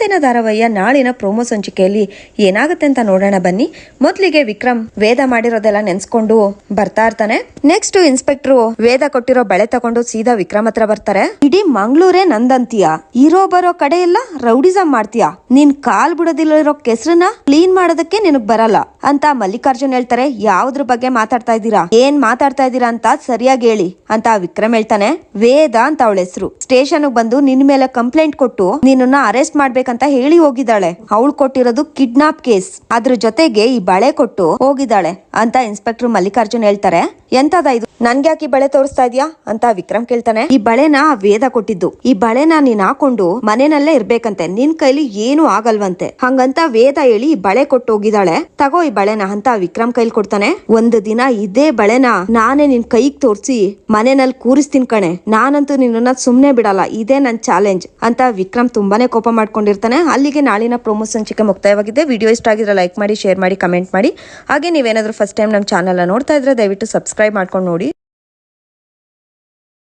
ಮಾತಿನ ಧಾರಾವಾಹಿಯ ನಾಳಿನ ಪ್ರೋಮೋ ಸಂಚಿಕೆಯಲ್ಲಿ ಏನಾಗುತ್ತೆ ಅಂತ ನೋಡೋಣ ಬನ್ನಿ. ಮೊದಲಿಗೆ ವಿಕ್ರಮ್ ವೇದ ಮಾಡಿರೋದೆಲ್ಲ ನೆನ್ಸ್ಕೊಂಡು ಬರ್ತಾ ಇರ್ತಾನೆ. ನೆಕ್ಸ್ಟ್ ಇನ್ಸ್ಪೆಕ್ಟರ್ ವೇದ ಕೊಟ್ಟಿರೋ ಬಳೆ ತಗೊಂಡು ಸೀದಾ ವಿಕ್ರಮ್ ಹತ್ರ ಬರ್ತಾರೆ. ಇಡೀ ಮಂಗ್ಳೂರೇ ನಂದಂತೀಯ, ಇರೋ ಬರೋ ಕಡೆ ಎಲ್ಲ ರೌಡಿಸಂ ಮಾಡ್ತೀಯ, ನೀನ್ ಕಾಲ್ ಬಿಡೋದಿಲ್ಲಿರೋ ಕೆಸರನ್ನ ಕ್ಲೀನ್ ಮಾಡೋದಕ್ಕೆ ನಿನಗ್ ಬರಲ್ಲ ಅಂತ ಮಲ್ಲಿಕಾರ್ಜುನ್ ಹೇಳ್ತಾರೆ. ಯಾವ್ದ್ರ ಬಗ್ಗೆ ಮಾತಾಡ್ತಾ ಇದ್ದೀರಾ, ಏನ್ ಮಾತಾಡ್ತಾ ಇದ್ದೀರಾ ಅಂತ ಸರಿಯಾಗಿ ಹೇಳಿ ಅಂತ ವಿಕ್ರಮ್ ಹೇಳ್ತಾನೆ. ವೇದ ಅಂತ ಅವಳ ಹೆಸರು, ಸ್ಟೇಷನ್ ಬಂದು ನಿನ್ ಮೇಲೆ ಕಂಪ್ಲೇಂಟ್ ಕೊಟ್ಟು ನಿನ್ನ ಅರೆಸ್ಟ್ ಮಾಡ್ಬೇಕಂತ ಹೇಳಿ ಹೋಗಿದ್ದಾಳೆ. ಅವಳು ಕೊಟ್ಟಿರೋದು ಕಿಡ್ನಾಪ್ ಕೇಸ್, ಅದ್ರ ಜೊತೆಗೆ ಈ ಬಳೆ ಕೊಟ್ಟು ಹೋಗಿದ್ದಾಳೆ ಅಂತ ಇನ್ಸ್ಪೆಕ್ಟರ್ ಮಲ್ಲಿಕಾರ್ಜುನ್ ಹೇಳ್ತಾರೆ. ಎಂತದ ಇದು, ನನ್ಗ್ಯಾಕೆ ಈ ಬಳೆ ತೋರಿಸ್ತಾ ಇದ್ಯಾ ಅಂತ ವಿಕ್ರಮ್ ಕೇಳ್ತಾನೆ. ಈ ಬಳೆನ ವೇದ ಕೊಟ್ಟಿದ್ದು, ಈ ಬಳೆನ ನೀನ್ ಹಾಕೊಂಡು ಮನೆಯಲ್ಲೇ ಇರ್ಬೇಕಂತೆ, ನಿನ್ ಕೈಲಿ ಏನು ಆಗಲ್ವಂತೆ, ಹಂಗಂತ ವೇದ ಹೇಳಿ ಈ ಬಳೆ ಕೊಟ್ಟು ಹೋಗಿದ್ದಾಳೆ. ತಗೋ ಈ ಬಳೆನ ಅಂತ ವಿಕ್ರಮ್ ಕೈಲಿ ಕೊಡ್ತಾನೆ. ಒಂದು ದಿನ ಇದೇ ಬಳೆನ ನಾನೇ ನಿನ್ ಕೈಗೆ ತೋರಿಸಿ ಮನೆಯಲ್ಲಿ ಕೂರಿಸ್ತೀನಿ ಕಣೆ, ನಾನಂತೂ ನಿನ್ನ ಸುಮ್ನೆ ಬಿಡಲ್ಲ, ಇದೇ ನನ್ ಚಾಲೆಂಜ್ ಅಂತ ವಿಕ್ರಮ್ ತುಂಬಾನೇ ಕೋಪ ಮಾಡ್ಕೊಂಡಿರ್ತಾನೆ. ಅಲ್ಲಿಗೆ ನಾಳಿನ ಪ್ರೋಮೋ ಸಂಚಿಕೆ ಮುಕ್ತಾಯವಾಗಿದೆ. ವಿಡಿಯೋ ಇಷ್ಟ ಆಗಿದ್ರೆ ಲೈಕ್ ಮಾಡಿ, ಶೇರ್ ಮಾಡಿ, ಕಮೆಂಟ್ ಮಾಡಿ. ಹಾಗೆ ನೀವೇನಾದ್ರೂ ಫಸ್ಟ್ ಟೈಮ್ ನಮ್ಮ ಚಾನಲ್ ನೋಡ್ತಾ ಇದ್ರೆ ದಯವಿಟ್ಟು ಸಬ್ಸ್ಕ್ರೈಬ್ ಮಾಡ್ಕೊಂಡು ನೋಡಿ.